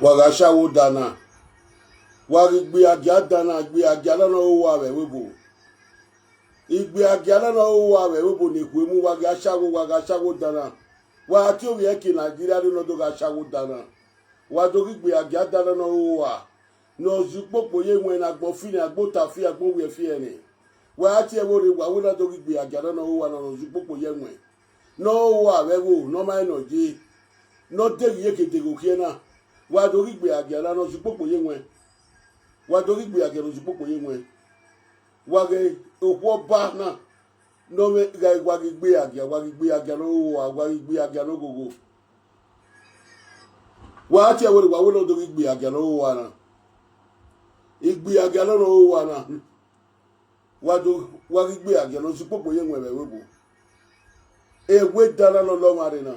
wagashawo dana wagigbe agia dana gbe agia lana owa we webo igbe agia lana owa we webo ne kwemu wagashawo dana wa ati owi eke Nigeria no do gashawo dana wa do gigbe agia dana no owa no zupopo ye nwe na gbo fi na gbo ta fi agbo we fi ene wa ati ewore wa we na do gigbe agia lana owa no zupopo ye nwe no wa we wo no ma no je no de ye ke de go kiena wa do gigbe agia lana no zupopo ye nwe wa do gigbe agia no zupopo ye nwe wa ge okwo ba na no me ga wa gigbe agia no wa gigbe agia no gogo wa ati ewore wa we no do gigbe agia no wa na igbe agia no wa na wa gigbe agia no zupopo ye nwe webo ewe dana no lo mari na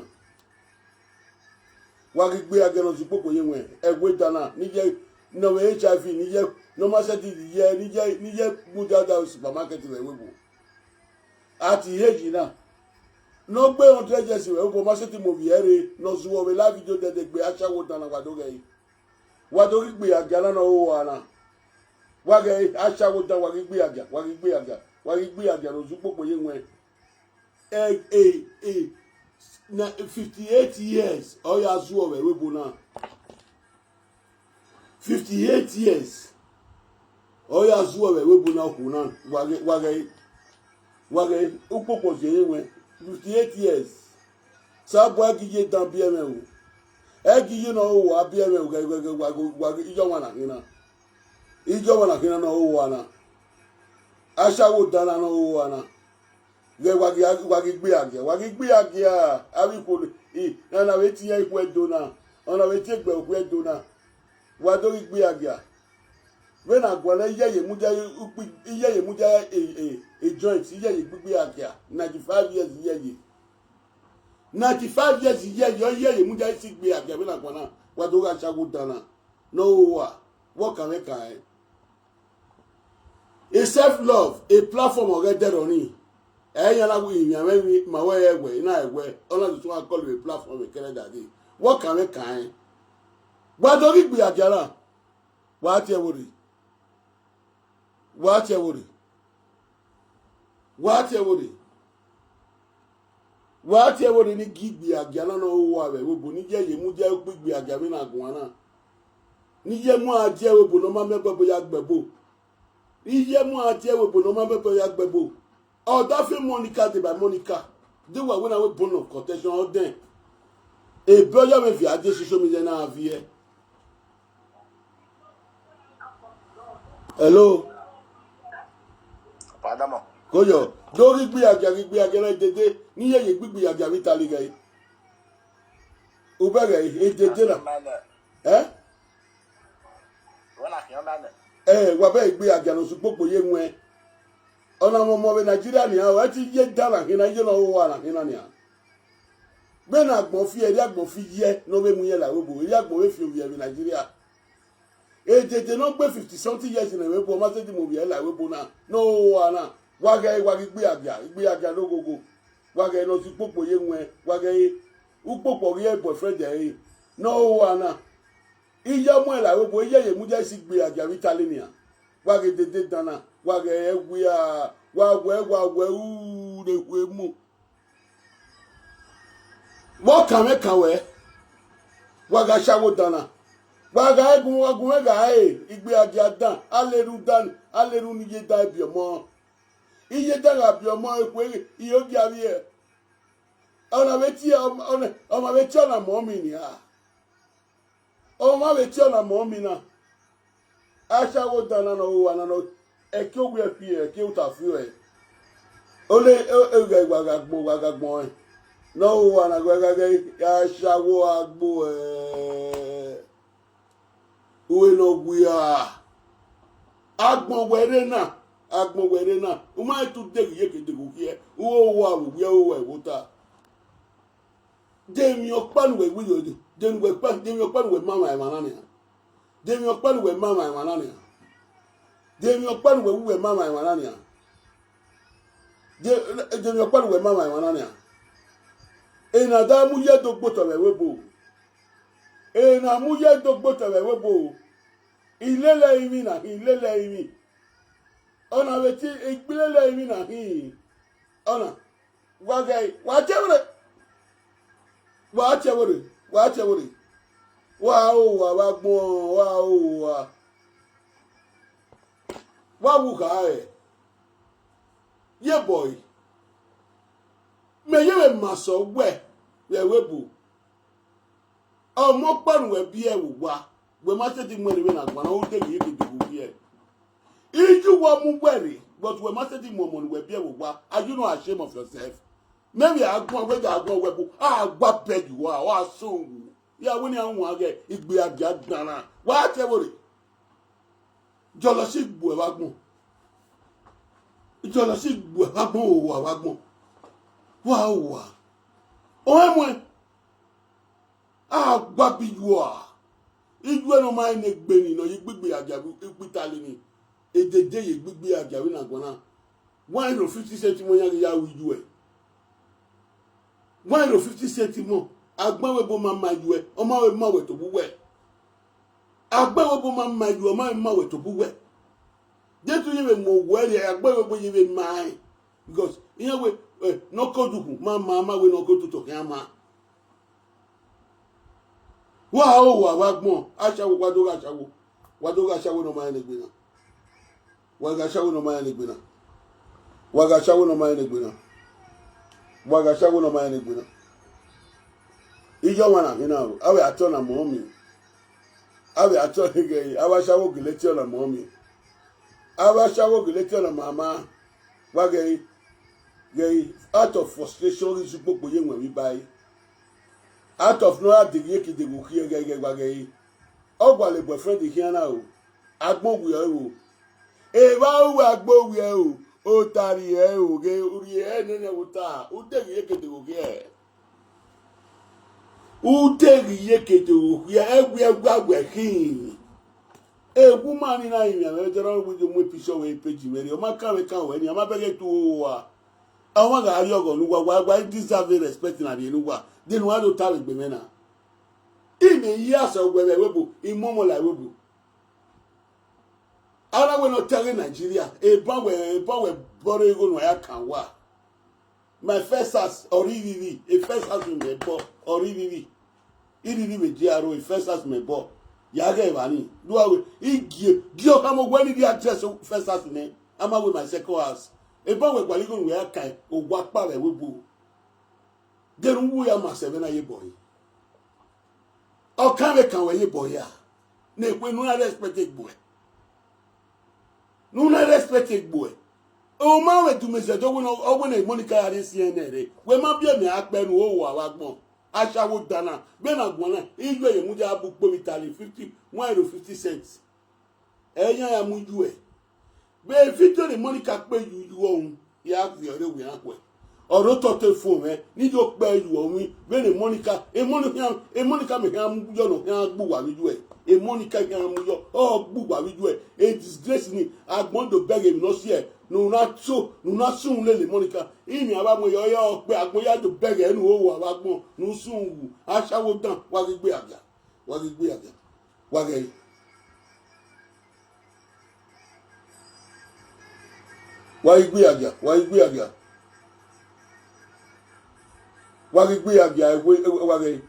wa gigbe agia no zupopo ye nwe ewe dana ni je no we HIV ni je no ma se ti ye ni je mudada supermarket we webo ati heji na no gbe on treasures we webo ma se ti mo viere no zuwo we la video de gbe achawo dana wa do ge wa do gigbe agia na no wa na wa ge achawo dana wa gigbe agia no zupopo ye nwe na 58 years oya zuwo we webo na 58 years oya zuwo we webo na kuna wage upopo je yenwe 58 years sabo agije dan BMO egije no wo BMO wage ijo wana kina no wo wana ashawo dana no wo wana ge wage gbe agia abi ko na weti ye ku edona ona weti egbe ku edona wa do gbe agia when agwala iye muja a joint iye gbigbe agia 95 years iye 95 years iye muja si gbe agia when agwala wa do ga chago dana no wa what can we kai a self love a platform already on it yana wu yin awe ma we egwe na egwe ona to tun call a platform we kere that day what can we kai wa do gbe agia la wa ti ewori ni gigbe agia na no wa we webo ni je ye mu je gbigbe agia mi na gun na ni je mu aje webo no ma mebo ya gbebo iye mu aje webo no ma mebo ya gbebo oh that film Monica de by Monica they were when I was born of contention all then a brother me fi ade social media na avie hello Padamo. Koyo, do gbe agia na dede ni ye gbigbe agia mi tali gai. Ubere e dede na. Wona ki o mane. Wa be gbe agia no supopo ye nwe. Ona mo be Nigeria ni a wa ti ye dara hina ye no wa na hina ni a. Be na agbon fi eri agbon fi ye no be mu ye la webo, eri agbon we fi o ye Nigeria. E dede no gbe 50 something years na webo ma se di mo ye la webo na. No wa na. Wage gbe agia no gogo. Wage no si popo ye nwe, wage upopo ye boyfriend e. No wa na. Iya mo la webo iye ye mu je si gbe agia Italian. Wage dede dana, wage egwe a, wage u de kwe mu. Mo kan we. Waga shawo dana. Waga egun ga igbe agia dan, aleru ni je da bi omo. Iye dara bi omo ekwe iyo gi abi e. Ona weti ona mo mi ni a. Oma weti ona mo mi na. Ashawo dana no wa na no e ki ogwe fi e ki uta fi e. Ole waga gbo e. No wa na ga ashawo agbo e. Uwe no gwi a. Agbon were na o ma tu de ye ke de go here o wa we o we wota de mi opan we yo de mi opan we mama e manani de mi opan we mama e manani de mi opan we mama e manani de mi opan we mama e manani e na da mu ye do gboto we webo e na mu ye dogbo tebe webo ilele imi na ilele imi ona weti igbelele imi na hi ona wage wa chewre wa o wa gbon wa o wa wu ka ye boy me ye maso we webu ọmọ pẹ̀lú ẹbí ẹ̀ wò wá wẹ́ má ṣe ti mú ẹ̀rẹ́ náà gbọ́n ó dé yìí kéde wò bí ẹ̀ ijú wọ́n mú wẹ̀rẹ̀ but wẹ́ má ṣe ti mú ọmọ ẹbí ẹ̀ wò wá are you not ashamed of yourself mẹ́rin àgbọ̀n wẹ́gà àgbọ̀n wẹ́bù àgbà pẹ̀jù wá wá sóhùn ìyàwó ni àwọn àgẹ̀ ìgbé àjà dáná wá tẹ́wọ̀rẹ̀ jọlọ sí ìgbò ẹ̀ wá gbọ̀n jọlọ sí ìgbò ẹ̀ wá gbọ̀n òwò àwá gbọ̀n wá wà ọ̀hẹ́ mọ́ ẹ̀ agbabiwa iju eno ma ne gbeni no yigbegbe ajabu ipitali ni ejeje yigbegbe ajabu na gbona 150 cent mo yan ya iju e 150 cent mo agbawe bo ma maju e o ma we ma we to buwe agbawe bo ma maju o ma ma we to buwe je tu yiwe mo we agbawe bo yiwe mai because iyawe no koduku ma we no kodu to yama wa o wa gbon aṣawo wadoga aṣawo no ma elegbina waga aṣawo no ma elegbina waga aṣawo no ma elegbina waga aṣawo no ma elegbina ijo wana hina o awe ato na mo mi awe ato ge awa aṣawo gileti na mo mi awa aṣawo gileti na mama wage ge out of frustration is gbogbo ye nwe mi bayi out of no adigye ki de go kiye gege gbage ogwale boyfriend here na o agbogwe o e wa o agbogwe o tari e o ge uri e nene uta u de ye ke de go kiye u de ye ke de go kiye egwe gbagwe kin e woman na yin ya je ro wi mo episode we page we o ma kan we ni ama bege tu o wa awon ga ari ogo lu gwa deserve respect na de nuwa de no ado tawe gbe mena ime yi aso gbe webu imomo la webu ara we no tell Nigeria e ba we boro ego no ya kan wa my first house oriri e first house me bo oriri iriri me diaro e first house me bo ya ga ibani duwa we igie gio ka mo gwa ni di address first house ne ama we my second house e ba we gwali go no ya kan ogwa pa we webu derungu ya masebe na ye boy o kan we ye boy ya na ekwe no respect boy no respect boy o ma we tu message o na Monica ya CNN re we ma bia mi apenu o wa wagbon aṣawo dana be na gbon na igbe ye mu ja bu po vitali 50 cents eyan ya muju e be victory Monica pe you ohun ya fi ore wi akwe ọ̀rọ̀ tọ́tẹ̀ fún ẹ níjọ́ pẹ́ ìlú ọ̀hún bẹ́ẹ̀ Monica Monica mi kàn mú yọ̀nà kàn gbù wà lójú ẹ̀ Monica kàn mú yọ ọ̀ gbù wà lójú ẹ̀ disgrace ni agbọ́ndọ̀ bẹ́ẹ̀ mi lọ sí ẹ̀ nùnà sùn lè Monica ìmì àbámọ̀ yọ pé agbóyàjò bẹ́ẹ̀ ẹnu owó àbágbọ́n nù sùn wù aṣáwó dàn wá gbígbé àgbà wá gẹ̀yìn. Wagigbe abia wage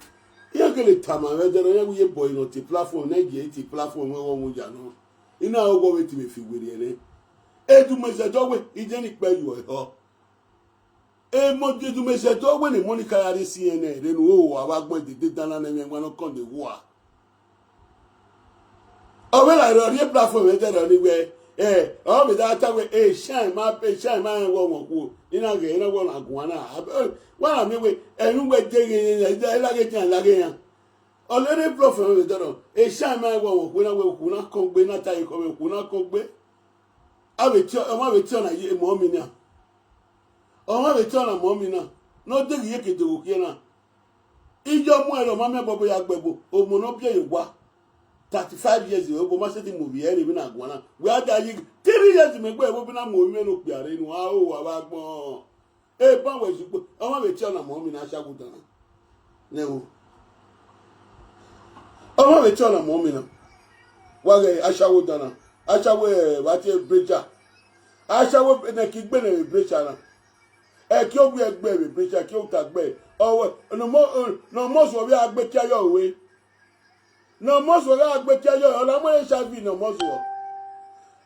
yekele tama wedero ye boy no ti platform na ye ti platform we won ja no ina ogo we ti me fi were ere edu mesejo we ije ni pe yu ho e mo edu mesejo we ni Monica ya ri CNN re no o wa gbon dede dana na me gbon kon de wo a o we la ro ri platform we de ni we o me da ta we shine ma wo won ku ina ge ina wo na gun na wa mi we enu we de ge la ge jan la ge yan o le ri platform we de shine ma wo won ku na kon gbe na ta ko we ku na kon gbe a we ti o ma we ti na ye mo mi na o ma we ti na mo mi na no de ge ke de o ki na ijo mu e lo ma me bobo ya gbebo o mo no pie wa 35 years ago ma se ti movie ere bi na gwana we ada yi 3 years me gbo e bo bi na mo mi no piare nu a o wa ba gbon e ba we supo o ma be ti ona mo mi na shagu tan ne o Oma we tell na mommy na. Wage ashawo dana. Ashawo wati brecha. Ashawo na kigbe na brecha na. Ki o gbe egbe we brecha ki o ta gbe. Owo no mo so we agbe ki ayo we. No mo so we agbe ki ayo. Ola mo HIV no mo so.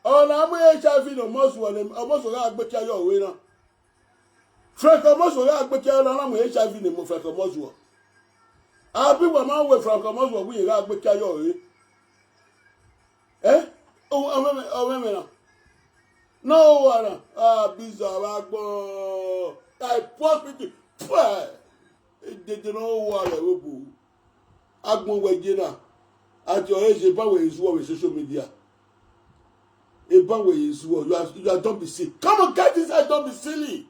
Ola mo HIV no mo so le mo so we agbe ki ayo we na. Franco mo so we agbe ki ayo na mo HIV ne mo Franco mo so. Abi wa ma we Franco mo so we agbe ki ayo we. Oh, no. No one. Bizarre. I post me to. They don't know what I will do. Agmo Wagina. At your age, a power is what with social media. A power is what you are. Don't be silly. Come on, get this. I don't be silly.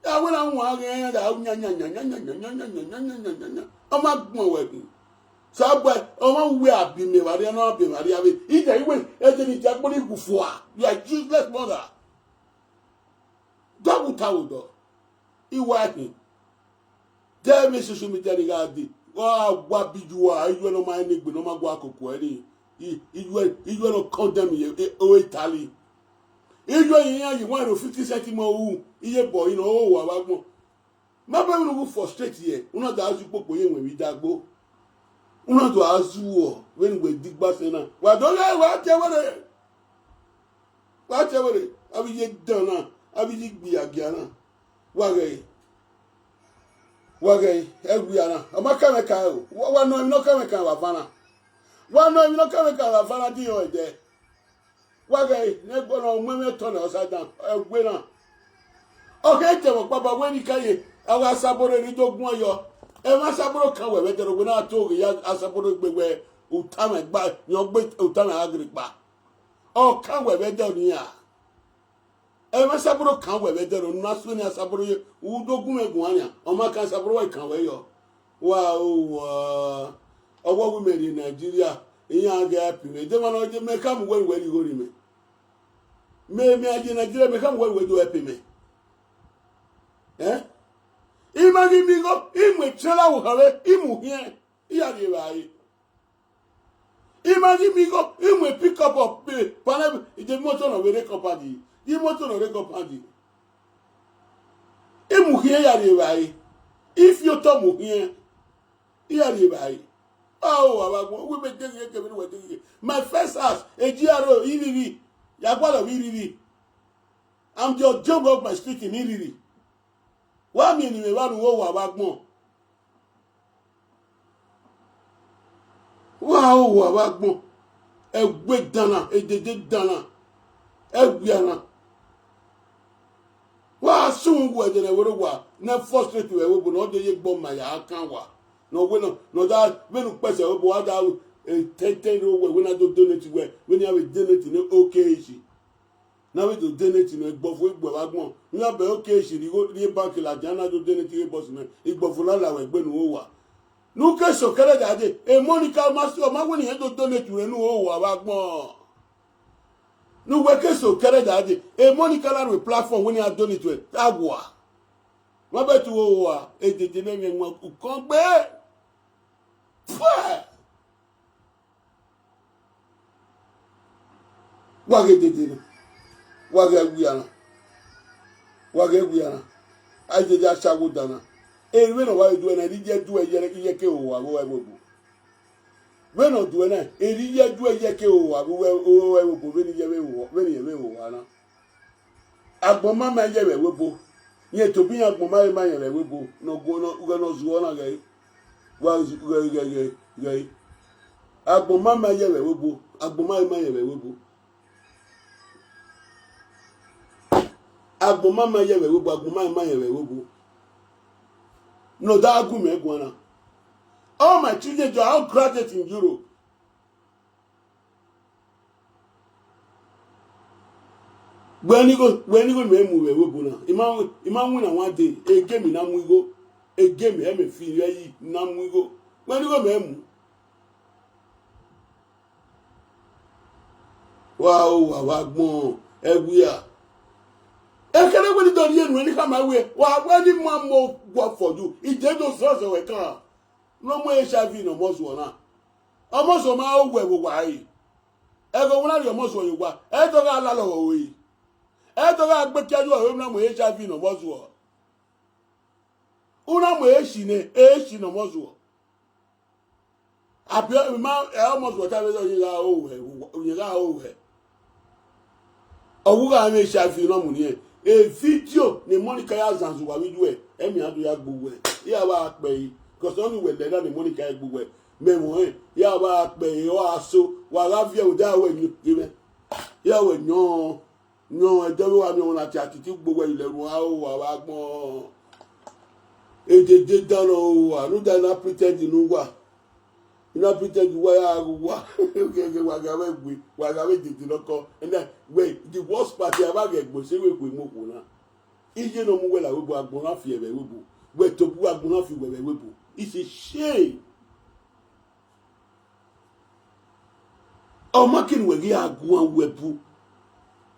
I went on one end. I'm not going. Sabwe omo we abi me wari na abi wari abi ije iwe ejeni jagboni gufua you are useless mother double tawudo iwahi tell me social media rigadi wa gwa bijuwa iwe no ma ni gbe no ma gwa akoko eri iwe no condemn ye o Italy iwe yin yi 150 cent mo wu iye boy no o wa gbon ma be no frustrate here una da azu popo ye wen wi dagbo una to azuo when we dig basena wa do le wa chewere abi ye dana abi ye gbiagia na wa ge egbiana amaka me ka o wa no mi no ka me ka wa fana wa no mi no ka me ka wa fana di o de wa ge ne gbono mo me to na osadan egbe na o ke te mo papa we ni kaye awa saboro ni dogun oyo e ma saboro kan we tero gbe na to ya asaboro gbegbe utama gba yan gbe utama agripa o kan we de ni ya e ma saboro kan we tero na so ni asaboro ye udogun egun anya o ma kan saboro we kan we yo wa o owo we in Nigeria iyan ga happy me de ma no je me kam we ri hori me aje Nigeria me kam we do happy me imagi migo imwe chela uhare imu hie iya di bai imagi migo imwe pick up of panel the motor no we company the motor no company imu hie ya di bai if you to mu hie iya di bai oh abagbo we be dey get we dey my first house ejiro iriri ya gbara iriri I'm just jump up my street in iriri wa mi ni me wa nu wa bagbon wa bagbon egbe dana edede dana egbiana wa sun wo ejere woro wa na frustrate we wo no de ye gbon ma ya kan wa no we no da we nu pese wo wa da 10 we na do donate we ni have donate no okay isi na we do donate no igbofo igbo bagbon ni abe okay isi ni bank la jana do donate e boss na igbofo la we gbe nu wo wa nu ke so kere dade e monica master ma wo ni do donate re nu wo wa bagbon nu we ke so kere dade e monica la we platform we ni donate we agwa wa be tu wo wa e jeje na mi won kan gbe wage dedede wage wiana ajeje asago dana we no wa do na rije du eye ke o wa wo gbogbo we no do na rije du eye ke o wa wo gbogbo we ni ye we wo wa na agbon ma ma ye we wo ye to bi agbon ma ye we wo no go no zuo na ge wa ge agbon ma ye we wo agbon ma ye we wo agboma ma ye we agboma ma ye we no da agu me gwana all my children are all graduates in Europe when you go me mu we na iman win na one day e game na mu go e game e me fi yi na mu go when you go me mu wow agbon ewia ekele we do yen we ni kama we wa ni mo work for you ije do so we kan no mo HIV no mo so na almost o ma o we why. Ego una ri almost o yiwa. E to ga la lo we. E to ga gbe ki ajo o na mo HIV no mozo. Una mo e shi no mozo. Apia ma e almost what I was you ga o we. Owuga ame HIV no mo ni e video ni Monica ya zanzu wa video e emi adu ya gbogbo e ya ba pe yi because only we le na ni Monica ya gbogbo e memo e ya ba pe yi o aso wa ravie o da we ni gibe ya we nyon e do wa mi on ati Atiti gbogbo ile ru a o wa gbon e de dan o anu da na pretend nu wa ina pretend wa ya wa okay wa ga we de loko and then wait the worst part ya ba ge gbo se we ko mo ko na ije no mu we la we bo agbon na fi ebe we bo we to bu agbon na fi we bo it's a shame o making we gi agbon we bu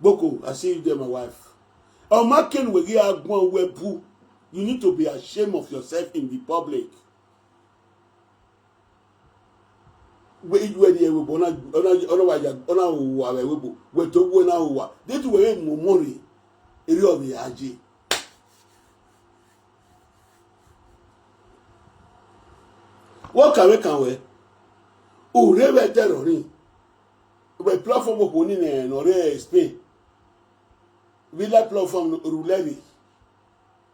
boko I see you there my wife o making we gi agbon we bu you need to be ashamed of yourself in the public. We the we bona ona wa we bo we to wo na wa dey to we momori eri of the aje what can we o rewe terrorin we platform ko ni no re Spain we la platform ruleri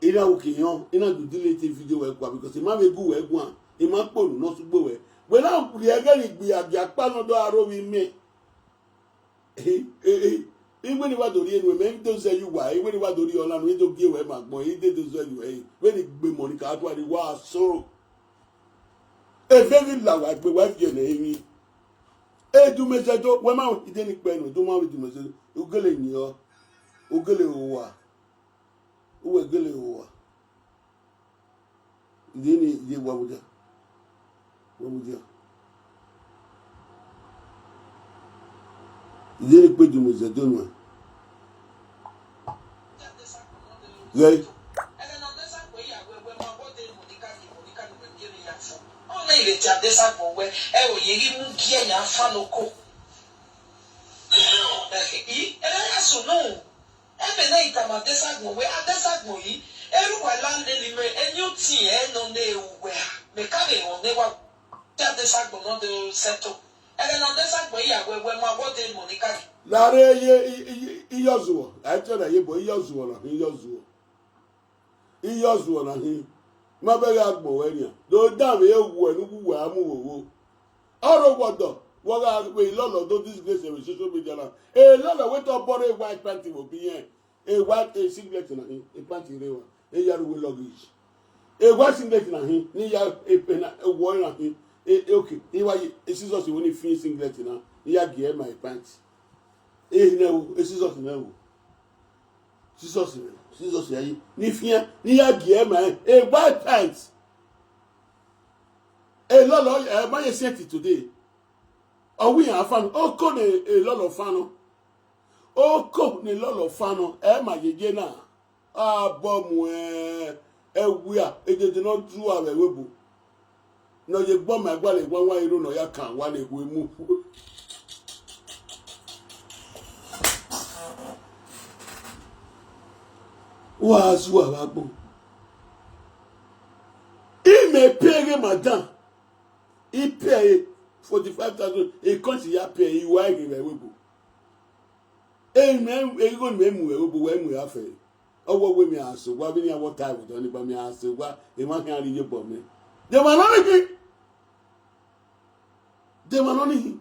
ina ukiyan ina do delete video we kwa because e ma be gu we gun e ma polu no sugbo we when I gbe agba no do aro mi me even if I do enu me don't say you why even if I do ola no do give we magbon e dey do say you when e gbe money ka to ari wa so e very lawa gbe wa fi na emi e du message to we ma ide ni pe no do ma du message ogele ni o ogele o wa o we gele o wa ide ni ide wa buja il est peu du musée de nous. Oui. Lare iyozuo aitona yebo iyozuo na iyozuo na hin mabega agbo wenia do dam ewu enu wa amuwo oro wodo wo ga we lolo do disgrace in social media na e lolo we to bore white panty wo bien e white a singlet na hin e panty rewa e yaru we luggage e white singlet na hin ni ya e pena e wo na hin okay iwa Jesus we ni fin singlet na ya give my pants no Jesus no Jesus ya ni fin ni ya give my white pants lolo my sent today o we an fan o ko ni lolo fano o ko ni lolo fano ma jeje na abomu wi a ejeje no du awe webu no ye gbo ma gba le gbo wa iro no ya kan wa le ku emu wa zuwa wa gbo me pay madam he pay 45,000 e kon si ya pay i wa ire we bo me go me mu we bo we mu ya fe owo we mi aso wa bi ni awo time do ni ba mi aso wa e ma kan ri ye bo me de ma no ni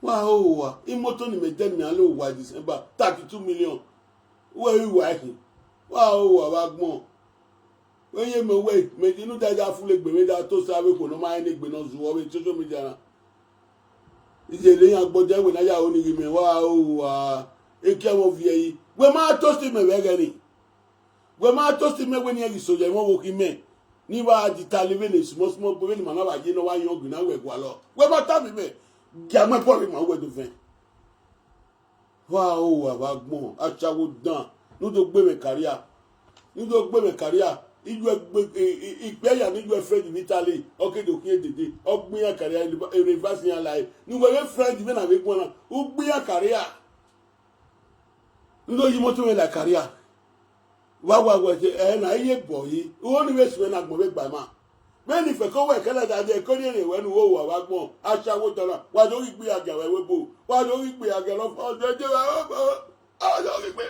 wa imoto ni me den mi alo wa December 32 million we wa hi wa ba gbon oye me we me dinu daja fule gbe me da to sabe ko no ma ni gbe no zuwo we social media na ije le yan gboje we na ya oni ri me wa e ke mo vie yi we ma to sti me we gani we ma to sti me we ni ri soje mo wo ki me ni wa di talibe le small bo ni ma na ba je no wa yan ogun na we gwa lo we ma ta mi me ja me po ri ma we do fen wa ba gbon achawo dan nu do gbe me career igbe ya ni you friend in Italy okay do kin dede ogbin ya career reverse ya life ni we friend me na we gbon ogbin ya career ndo yi moto we la career wa se na iye Boyi wo ni we se na gbon we gba ma me ni fe ko we kele da je ko ni re we nu wo wa gbon asawo dola wa do igbe aga we bo wa do igbe aga lo fo je wa do igbe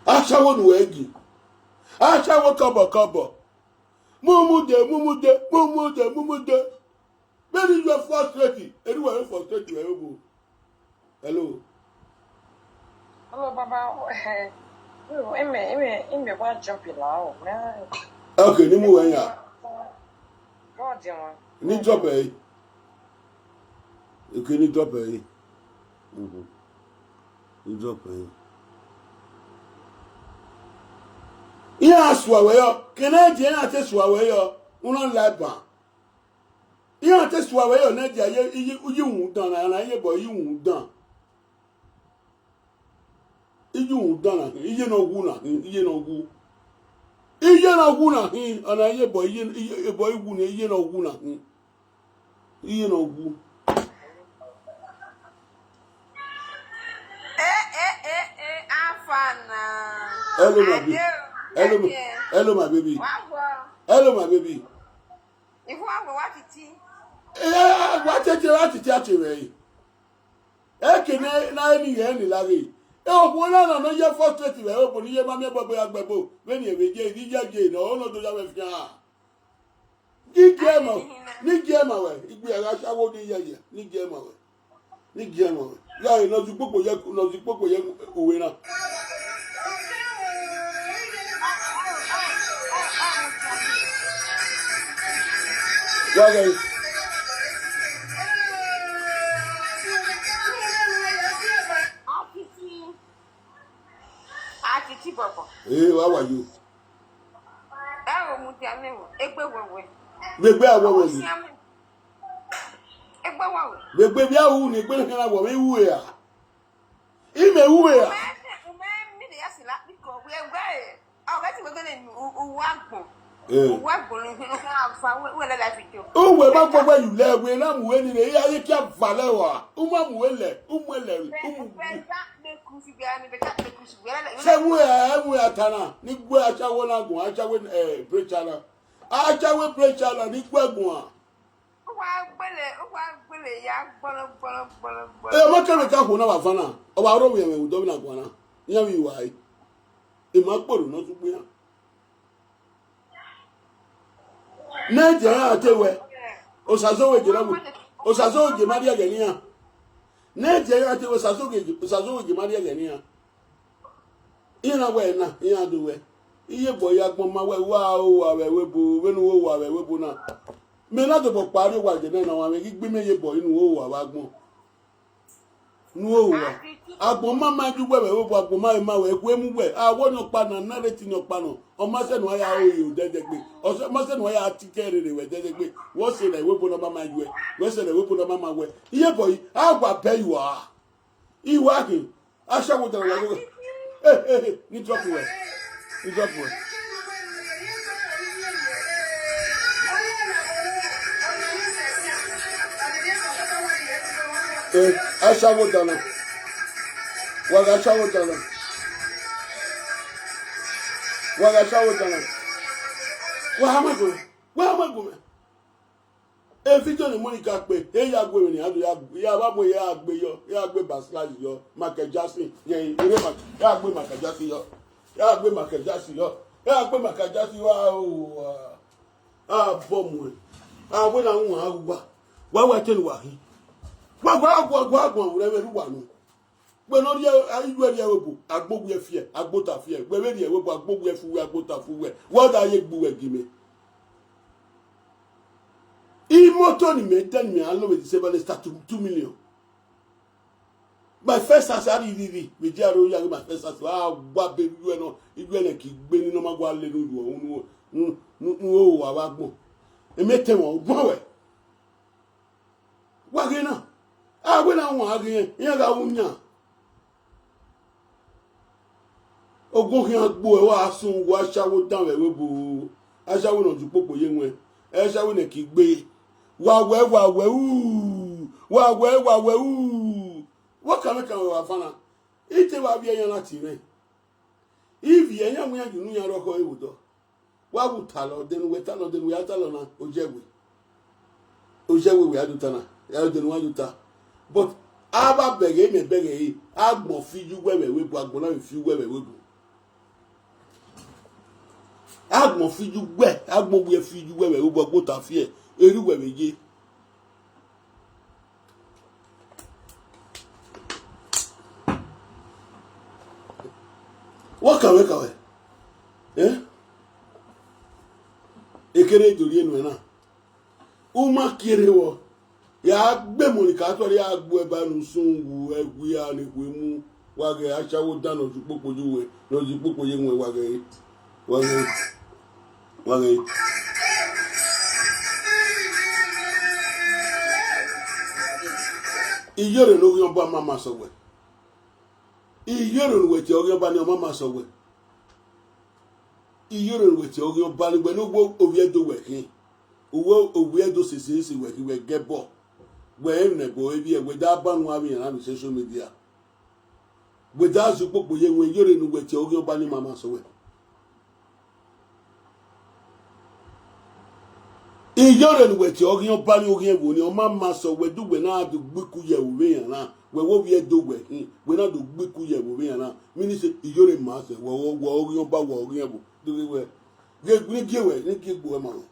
aṣáwó nu egi aṣáwó kọbọkọbọ mumude bẹ́ẹ̀ni you are frustrated anyway you frustrated ẹ wo hello baba eme wa jumping la o na okay ni mu wenya god won ni drop e okay ni drop e ni drop e iya suawe yo kene je na te suawe yo uno laba iya te suawe yo na je ye yi wu dan na ye bo yi wu dan iji wu dan na iye no wu na iye no wu na hin ana ye bo iye bo wu na iye no wu na hin iye no wu afana hello my baby hello my baby hello my baby if wa what Atiti what Atiti achewe ekene na ni ye ni lare obo na no ye frustrate we obo ni ye ma me gbogbo agbebo we ni eweje je no no do ja we fi an ni gema we igbe ara sawo ni yeye ni gema we la no ju popo ye owe na Atiti bobo how are you mu ti ame wo egbe wewe gbegbe awo we egbe wewe gbegbe bi awu ni gbe kan awo mi wu ya ime wu ya mi de yasila biko we egbe o be ti gbegbe ni uwa gbon uwa gbon ni afa we le la video uwe ma gbogbo yu le we na mu we ni re aye ki afale wa uma mu we le se mu atana ni gbe achawo na gun achawo brechana ni gbegun a wa gbele ya gbolo ma kere ka ko na wa fana o ba ro we we do na gun na yan wi wa e ma poro no tu gbe na je atewe osazo we je maria genia na je atewe osazo we je maria genia ina we na ina do we iye Boyi agbon ma we wa o awewe bo we nu wo awewe bo na me na to pari wa je na wa me gbe me ye Boyi nu wo wa agbon nu wo wa agbon ma ju we bo agbon ma we ku emu we awo no pa na narrate no pa no o ma se no ya o yo dedegbe o se ma se no ya atikere re we dedegbe wo se le we bo no ma ju we se le we bo no ma we iye Boyi agba pe you are iwa kin asawo dara wa ni drop we asawo dana waga sawo dana wa hamago video ni Monica pe ya gbe ni adu ya ba mo ya gbe baslash yo Michael Jackson ye ere ya gbe Michael Jackson yo ya gbe Michael Jackson wa o bomu we na nwa wa tenu wa hin wa re we wa nu gbe no ayu ere webo agbogbu efie agbota fie gbe we ere webo agbogbu efu agbota fu we what are you gbu we gime moto ni me tell me allo with the start to 2 million my first salary really we jaro ya my first salary gba be you no igbe ki gbe ni no ma gwa le nu o wa wa gbon e mete won gbon we wa ge na we na won age yan ga wunya ogun yan gbo e wa sun wa shawo dan we bo aṣawo na ju popo ye won e shawo ne ki gbe wa we what can we fana ite wa bi eyan lati re if ye yan mu yan ju nu yan roko e wudo wa bu talo den we atalo na ojewe we adutana ya den wa aduta but aba bege me bege yi agbon fiju wewe we bu agbon na fi wewe we bu agbon fiju gbe agbon bu fiju wewe we bu agbon ta fi e eri wewe je wakawe ekere dori enu na uma kirewo ya gbe monika to ya gbo eba nu sunwu egwu ya ni gwe mu wage achawo dano ju popo juwe no ju popo ye nwe wage iyore no yo ba mama sowe iyore no weti o yo ba ni mama sowe iyore no weti o yo ba ni gbe no gbo oviedo we kin uwe oviedo sese we ki we gebo we ne bo ebi e we da ba nu abi yan na social media we da zu popo ye nwe iyore no weti o yo ba ni mama sowe iyore no weti o yo ba ni o yen wo ni o mama sowe du we na du gbiku ye we yan na we wo bi edo we na do gbiku ye wo yan na mi ni se iyore ma se wo yo ba wo yen bo do we ni ge gbo e ma no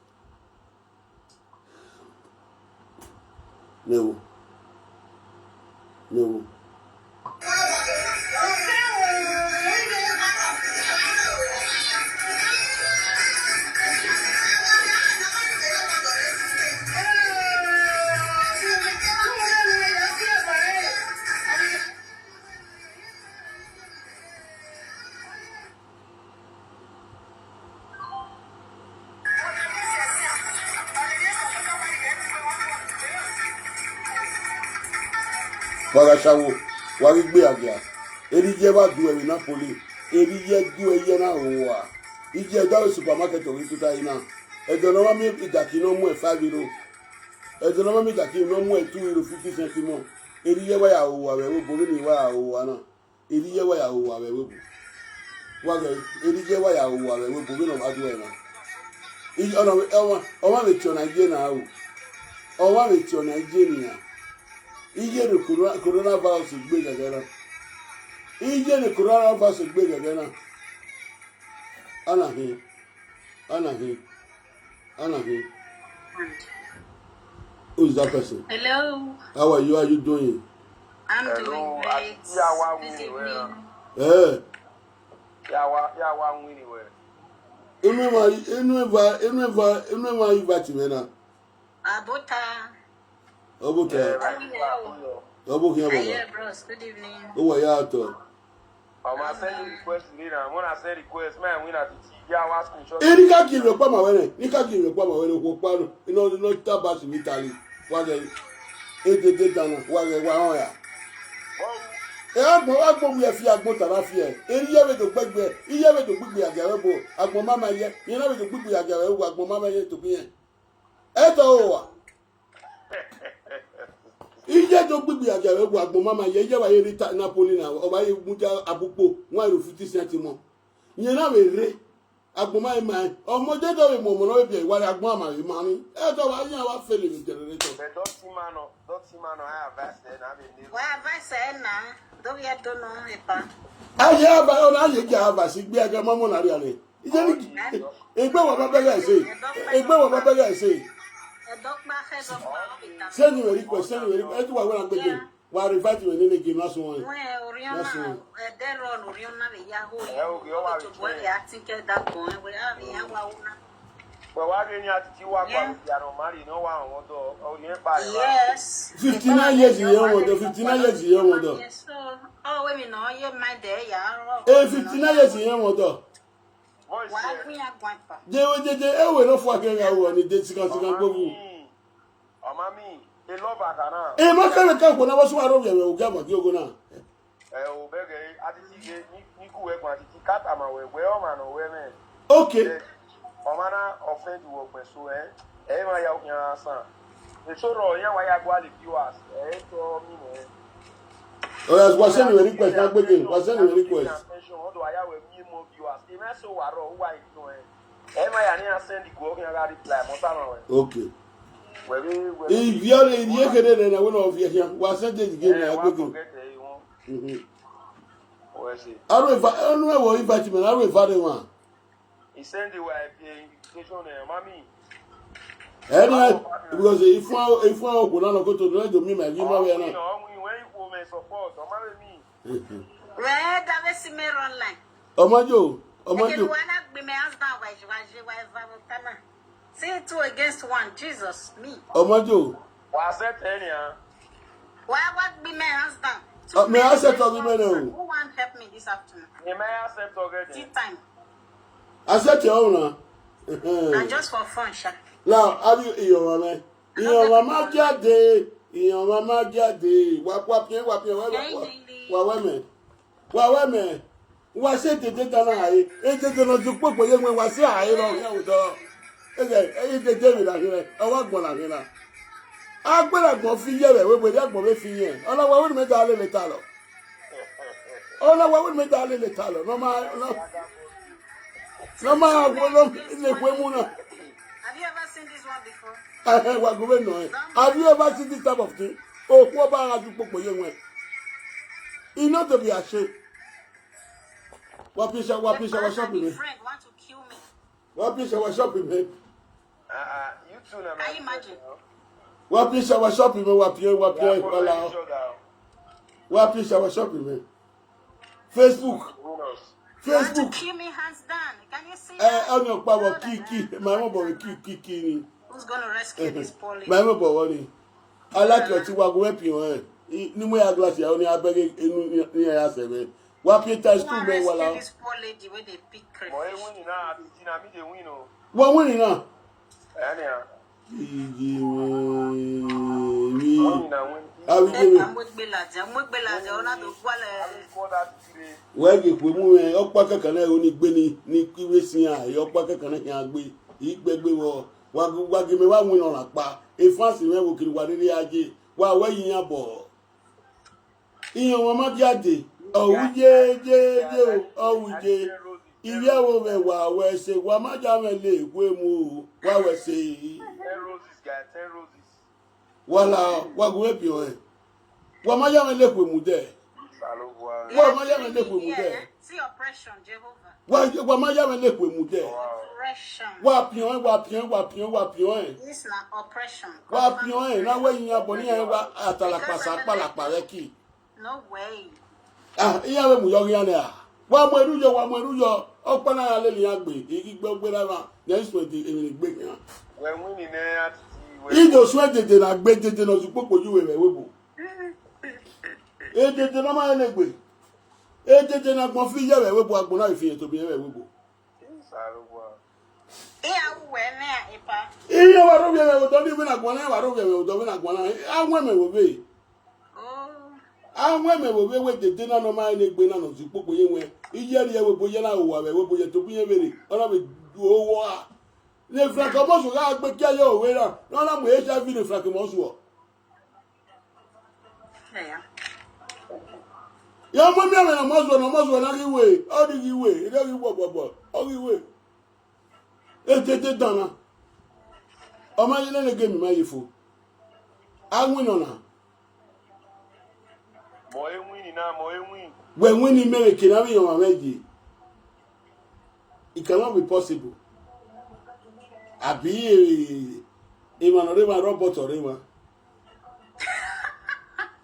Wagashawo wagi gbe agla erije ba du e Napoli erije du eye na owa ije do supermarket o tuta ina edo no mi idaki no mu e 5 euro edo no mi idaki no mu e 2 euro 50 cents erije wa ya owa we wo bomi ni wa ya owa na erije wa ya owa we wo waga erije wa ya owa we wo bomi no adu e na ije ona me cho Nigeria na o owa me cho Nigeria ije ne coronavirus gbe gagana anahi who is that person? Hello, how are you doing? I'm doing great. This evening. Yawa winning well. Inwe invite me na Abota. Obuke. Hi, bros. Good evening. Oh, yeah, to. I send request later. When I send request, man, we not Yawa screenshot. Nika give your pama wene. Nika give your pama wene. Wopano. No tabas in Italy. Wage. Ede dana. Wage wahoya. Agbo we fi agbo tarafie. Eriye we do gbegbe. Iye we do gbegbe agarebo. Agbo mama ye. Yena we do gbegbe agarebo. Agbo mama ye to biyen. Eto wa. Ije do gbigbi agare bu agbo mama ye wa ye rita Napoli na oba ye muja abupo 150 cents mo yen na we re agbo mama omoje do we momo no be wa agbo mama we mami e to wa yan wa fele mi generator be dotimano I advise na be wa advise na do ye do no epa aye aba o na ye ja aba si gbe aga mama na ri ale ije ni egbe wa baba ga se send you a request. Etu wa wena gbegbe. Wa invite you in the game last one. Last one. Deron Oriona be ya ho. To boy ya think that boy we have ya wa una. Well, why didn't you Atiti walk out with your marry no one want to yes. 59 years young, 59 years young. Yes, so oh women know you my day ya. 59 years young. Why we are going for? Je we no fo akenya wo ni de sikan gbogu. O mami, e love akana. E ma ka ko na wo so aro ye o ga ma di ogo na. O bege Atiti ge ni ku we kwa Atiti kata ma Well, man, women. Okay. Omana offend you work so my young son. The children, young way I go to viewers. To me, Was any request? Not begin. Was any request? Although I have more viewers. They may so are who I know. I send the go and I reply. Okay. If you're in the year, then I will not hear was sent it again. I don't know if I will invite one. He sent the invitation, mommy. Anyway, because if one would not go to the me, my when women support, or marry me. Where does it matter online? Omajo. Be my husband, say 2 against 1, Jesus, me. Omajo. Was that any? Why what be my husband? May I accept of the men? Who want help me this afternoon? You may accept already. Tea time. Accept your owner. And just for fun, Sha. Now, have you your man? Your mama jade. Your mama jade. Wap, women. Women. Was it the data? It is not to put when we was here. I don't know. It's the David. I want one here. I'm going to go for you. We will go for you. All I want to make a little talo. All I want to make a little talo. No matter. No matter in the Wemuna. Have you ever seen this one before? Have you ever seen this type of thing? Oh, what about you put young way? You know to be ashamed. What piece of shopping? My friend want to kill me. What piece of shopping? You too, can you imagine? What piece of shopping? What piece of shopping? Facebook. Want to kill me hands down. Can you see that? I know power kiki. My mobile kiki. Who's going to rescue this poor lady? My mobile. I like your Tiwa weapon. No more glass. I only have a what Peter is too many. Well, this poor lady with a big crayfish. What winning now? Wẹ́ẹ̀gì pé mú ẹ ọ̀pá kankan náà ó ní gbé ní kíwé sí àyè ọ̀pá kankan náà yẹn gbé yìí gbẹgbẹ wọ wàgìmẹ wà wín ọ̀ràn pa ìfáàsì mẹ́wò kiri wà nílé ajé wà wẹ́yìn yàn bọ̀. Ìyẹn wọn má jáde ọ̀hún jẹ́jẹ́jẹ́ ọ̀hún jẹ́ ìwé ẹ̀wọ̀ rẹ̀ wà wẹ̀ṣẹ̀ wà má já mẹ́ lè gbé mu wà wẹ̀ṣẹ̀ yìí. Wàlà wàgùn ẹ̀pì ọ̀ ẹ̀ wà má já mẹ́ lè pè mú dẹ̀. Wà má já mẹ́ lè pè mú dẹ̀. See oppression, Jehovah. Wà má já mẹ́ lè pè mú dẹ̀. Oppression. Wà pìọ́ ẹ̀. This na oppression. Wà pìọ́ ẹ̀ náà wẹ̀yìn abọ̀ ní ẹ̀ wá àtàlàpàṣà pàlàpà rẹ̀ kì. No way. Ìyá rẹ̀ mú yọrí yánn ẹ̀ wà mú ẹrú yọ ọ̀pọ̀ náà lè yàn gbé igi gbẹ́ lára yẹn sùn èdè gbé yàn. Ìjọ sún èdè náà gbé èdè náà sùn pópó yúwèé rẹ̀ wébò. Èdè náà máa ń lè gbé. Èdè náà gbọ́n fi yẹ̀ rẹ̀ wébò agbọ̀n náà ìfihàn tóbi rẹ̀ wébò. Iye wà lóbi ẹ̀rẹ̀ òtọ́ ní ìwé àgbọ̀n náà wà lóbi ẹ̀rẹ̀ òtọ́ ní àgbọ̀n náà àwọn ẹ̀mẹ̀ wò bẹ́ẹ̀. Àwọn ẹ̀mẹ̀ wò bẹ́ẹ̀ wé tètè náà lọ́ máa ń lè gbé náà lọ sí pópó yẹn wẹ̀. Iye rí ẹwé bóyá náà wò àwẹ̀ wébò yẹn tó bí yẹn wèrè ọlọ́bì du owó à. Ní ìfúrakọ̀ mọ́sùn ká gbé kí ayé òwe náà lọ́nà mọ̀ HIV ní ìfúrakọ̀ mọ́sùn ọ̀. Yọ mọ́ mi àmì mọ́sùn náà kíwé ọ́dí kíwé ilé kíwọ̀ bọ̀bọ̀ ọ́kíwé. Ètètè dáná. Ọmọ yẹn lẹ́nu gẹ̀mí máa yẹ fò. Àwọn ìnànà. When winning marriage can have your marriage, it cannot be possible. I be a man or a robot or a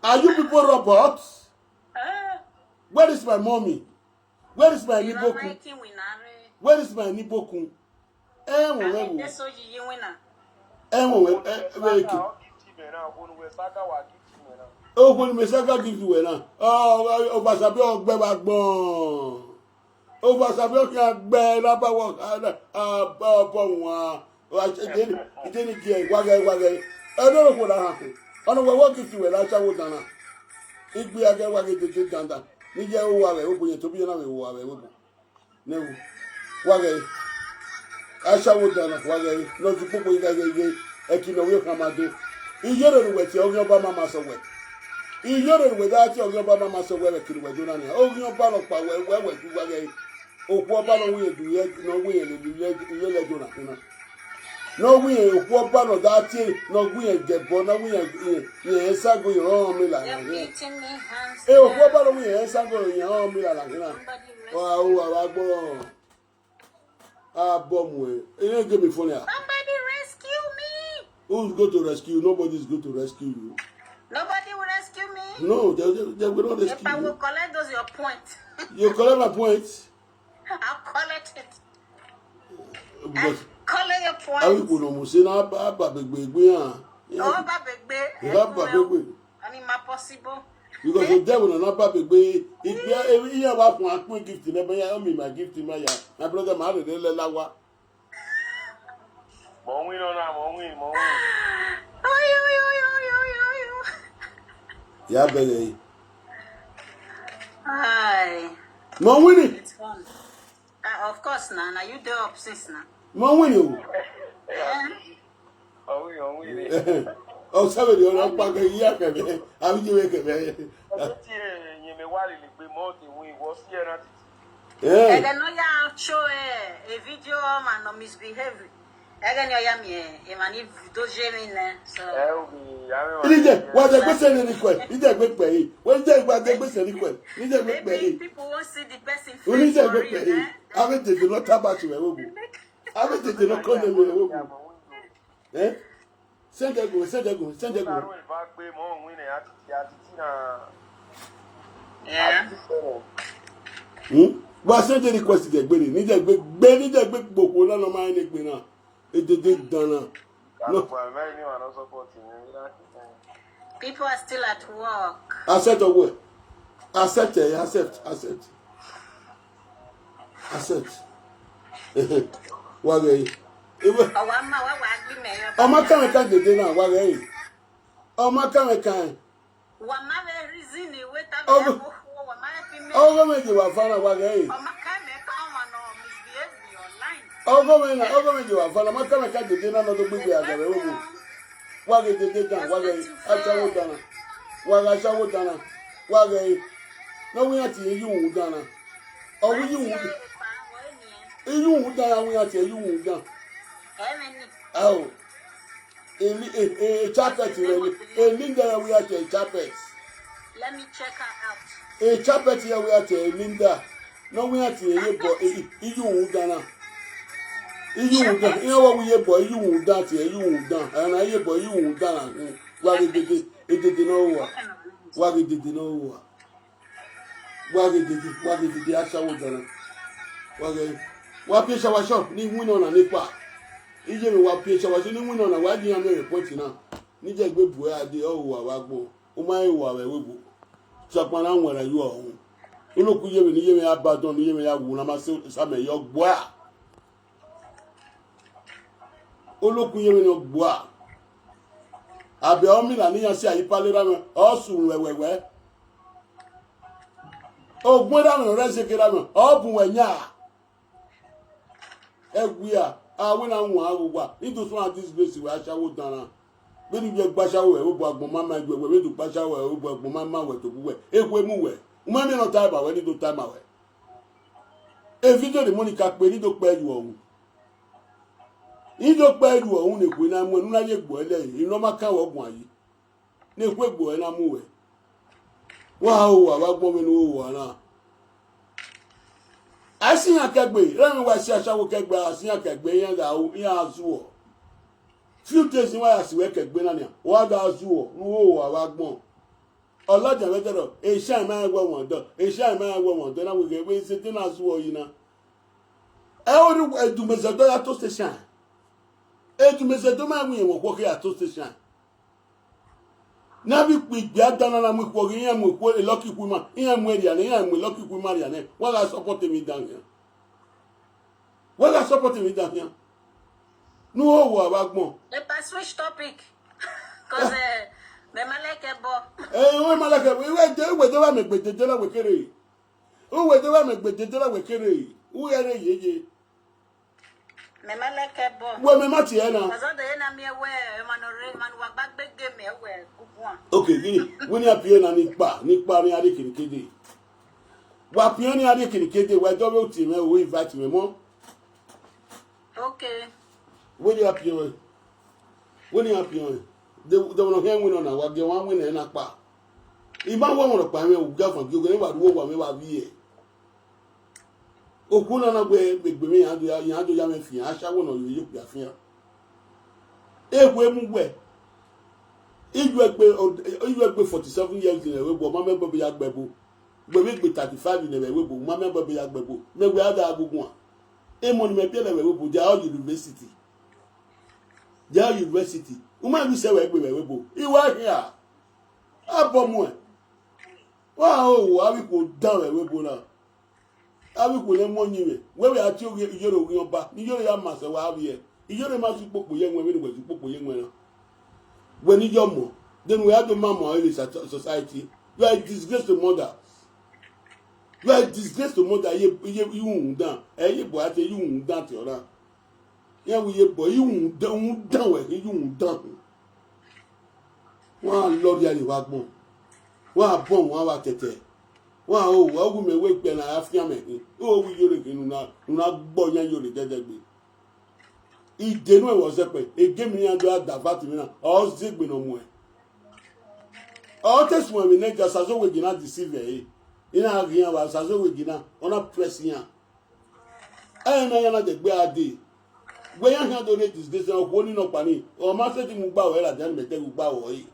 Are you people robots? Where is my mommy? Where is my Niboku? Where is my Niboku? Oh, when me saka give you na. Oh, Obasabi ogbe ba gbon. Obasabi o kan gbe la ba wo bo won. O ite ni die wage. E do ro ko la han ko. Ono we wo give you la chawo dana. Igbe age wage tete danda. Ni je o wa re o boye to bi na we wo wa we wo. No. Wage. Asha wo dana wage. No to popo igage. Ekino we kamado. Iyere we ti ogyo ba mama so we. Iyere we that ogyo ba mama so we kiri we do na ni. Ogyo ba no pa we do wage. Opo ba no we do ye no we le do na. No we opo ba no that no we gebo no we ye esa go yo mi la. Eh opo ba no we esa go yo mi la na. Wa gbo. Bomwe. You don't give me phone here. Somebody rescue me. Who's going to rescue you? Nobody's going to rescue you. Nobody will rescue me. No, they will not rescue If I you. will collect those your points. You collect my points. I'll collect it. But Collect your points. I will go no say na ba big Oh, Babegbe. I mean, my possible. because the devil na ba big if you have one gift never ya me my gift my brother ma de le lawa. Mo win on am, mo win. Ya bele. Hi. Mo win. It's fun. Of course, now you do up since now. Mo win you. Oh, win. Oh, sabe de ona pa ke ya ke be. Abi je we ke be. Yeah. And then you show a video man no misbehaving. Again, you am here. Man, if do genuine, so. Ije, what the question in the question? Ije gbe pe. When je gba de gbese ni question. Ije gbe pe. People won't see the person face. Ije gbe pe. Ave te do not taba to we wo. Ave te do not call them we wo. Eh? Send go. Yeah. But send the request get gbe ni je gbe gbogbo na no ma ni gbe na. E de dana. No. People are still at work. Accept or what? Accept. Wage. Ọmọ kan kan dede na wage. Ọmọ kan kan. Wa ma be reason ni we ta Oh. be wa ma fi me. Ogo meji wa fana wage. Ọmọ kan me ka wa no misbehave online. Ogo meji wa fana ma kan dede na no to gbegbe agare wo. Wage dede dan wage achawo dana. Wage no we ati yi wu dana. O wi wu. Eyu wu dana we ati yi wu dan. Oh. Chapet Linda we at a chapet. Let me check her out. A chapet here we at a Linda. No we at a you dana. You know we boy you would dance here, you would dance, and I boy you would dance. What it did know what it did know what it did the actual dana. What is our shop? Ni win on a nipa. Ije mi wa pie chawa ni win on a wa di am report na. Ni je gbe bu ade o wa gbo. O ma e wa we bu. Chapa na nwere yu ohun. Oloku ye mi ni ye mi abadan ni ye mi ya wu na ma se me yo gbo a. Oloku ye mi no gbo a. Abe o mi na ni yan si ayipa lera mi. O sun wewewe. O gbo da mi re se kira mi. O bun we nya. Egwia when I want into some of this place where I shall dana. When you get bashawe, who bought mamma, you were to bashawe, who bought mamma to go. If we move, Mammy not time away, need to time away. If you do the money cap, we need to pay you own. You don't pay you own if we know when I get boy, you know my cow of one. No quick boy, and I'm away. Wow, I woman who I see a kegbe. Let me watch a shower kegbe. I see a kegbe and I azure. Few days in why I see a kegbe. What azure? No, I want more. A lot of better. A shine man won't do. A shine man won't. Then I will get away sitting azure, you know. I would do Mr. toast the shine. A to Mr. Doma, we will walk here toast the shine. Now we get down and I'm working here with a lucky woman. Here I'm with lucky woman. What are supporting me down here? What are supporting me down here? No, what more? Let us switch topic. Because me maleke bo. We maleke. We went there with the make the dinner with Kerry. Oh, with the make the dinner with Kerry. Who are ye? Mema like bo. Well, me matiana. Cause all the enemy aware, man or man wa back big game me aware. Okay, when you appear on Nick Bar, ni ade kede. Wa appear ni ade kede, we double team, we invite me more. Okay. When you appear, they will not win on our game, one winner in a bar. If I want to buy me, we'll go from you, never go away, I'll be here. Okuna na gbe me yan do ya me fi asha wo no yo pia fi egwe mu gbe igwe 47 years in we bo ma me bo ya gbebo gbe me gbe 35 in we bo ma me bo ya gbebo me gbe ada agugun a mo ni me pe le we bo ja university uma bi se we gbe we bo iwa hia abomu e wa o wa wi ko dan we bo na abi ko le mo nyiwe we we ati iyoro ogun oba iyoro ya ma se wa abi e iyoro ma su popo ye nwe we ni popo ye nwe na we ni yo mo then we have to mama in society you are disgrace to mother you down e ye bo ati you down ti ora ye we ye bo you down we you down wa lord ya ni wa gbon wa bon wa wa tete wa o wa gu me we pe na afia me o wi yore kinu na gbo yan yore dedegbe idenu e wo se pe ege mi yan do adavat mi na o zegbe no mu e o te sumo mi ne ja saso we gina deceive e ina agyan wa saso we gina ona press yan e na yana de gbe ade gbe yan han do ne disgrace o ko ni no pani o ma se ti mu gba we la jan me te gba wo yi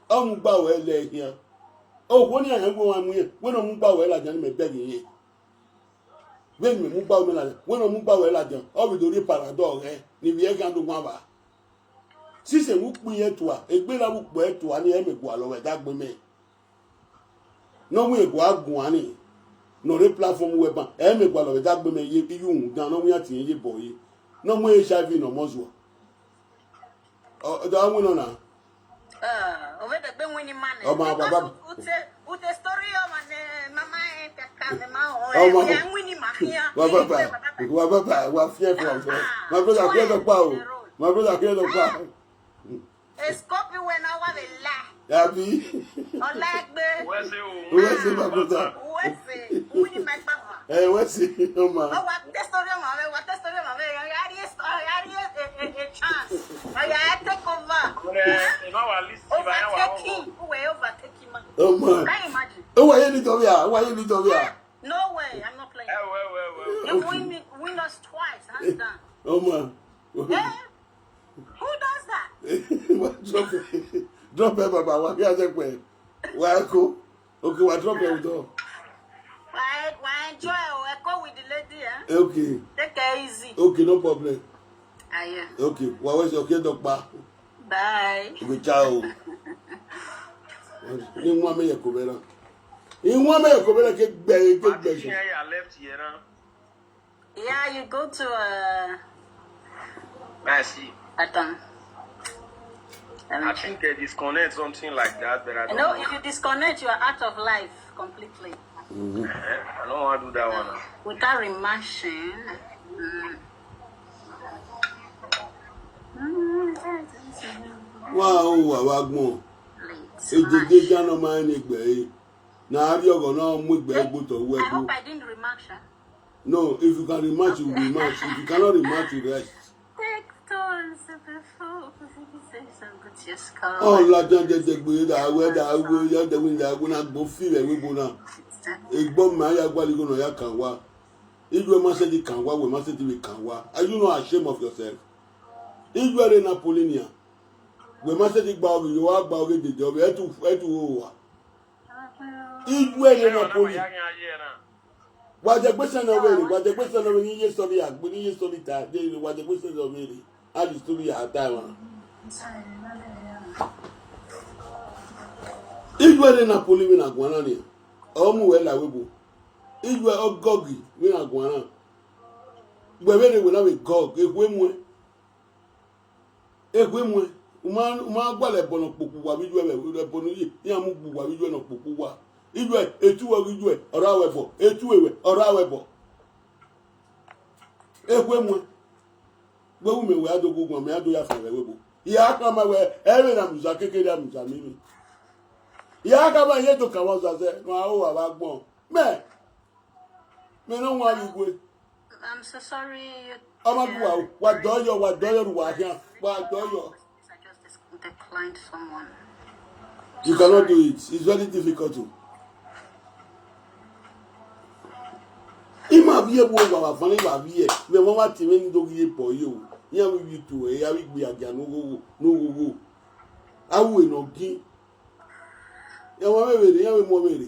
o mu gba we le yan oh woni yan go wan mu ye we no mu gba we la jan me beg ye we me mu gba we la we no mu gba we la jan o bi do ri paradox ni bi e kan do gwan ba si se mu pin ye to a egbe la mu po e to a ni e me go alo we da gbe me no mu e go agun ani no re platform we ban e me go alo we da gbe me ye iyun gan no mu ya tin ye boyi no mu HIV no mo zo o da wọn no na over the ben winning man. Oh my baba. Ute story o man mama e kaka me ma o e winning ma here. Wa baba wa fear from so. My brother fear the power. My brother fear the power. E scope when I want the la. Abi. O legbe. We say my brother. We say winning my papa. We say no man. Oh what the story ma we what the story ma we yari a chance. Oh yeah take over. Oh man. Can you imagine? Oh, why you need to be here? Why you need to be here? No way, I'm not playing. You win us twice, hands down. Oh man. Yeah? Who does that? Drop it, Baba. What you say, boy? Why go? Okay, what drop it, though? Why enjoy? I go with the lady, eh? Okay. Take it easy. Okay, no problem. Ah, yeah. Okay. What was your kid, Doctor? Bye. Okay, ciao. You want me to come here? You want me to come here? Get back. I left here now. Yeah, you go to I see. Adam. I think they disconnect something like that, but I don't know. If you disconnect, you are out of life completely. I don't want to do that one. Without remashing. Wow, Wagmo. It's the no mind way. Now, you're going to move back to I hope I didn't rematch. No, if you can rematch, you rematch. If you cannot rematch, you rest. Take turns before. Oh, la done the way that whether I will, the wind, I will not go feel a weapon now. A bomb, my Yagualigo, Yakanwa. If you must say the Kanwa, we must say the Kanwa. Are you not ashamed of yourself? If you are in Apollonia, we must say the Bow, you are bowing the job, to if you are in Apollonia. What the question of really? What the question of any years of the act? When you study that, what the question of really? I just study at Taiwan. If you are in Apollonia, Guanania, Omuela Wibu. If you are a goggy, we are Guana. But when they will have a gog, a women. Man, what a bon of Pukua, we do a bonny, Yamubu, we do not Pukua. If you are a 2 or you or however, a 2 or however. Ekwemwe. Gbewu me we adogo gwa me ado ya fere webo. Ya aka ma we ere na muza kekere ya muza mimi. Ya aka ma ye to kan wa za se no awo wa gbon. Me no wa igwe. I'm so sorry. Amaguwa wa doyo wa here. Wa doyo. I just declined someone. You cannot do it. It's very difficult to. Ima biye bo wa fani ba biye. Me mama ti me ndogi ye po yo. Ya wi tu e ya wi gbe agia no go. Awu e no gi. Ya wa me were, ya we mo were.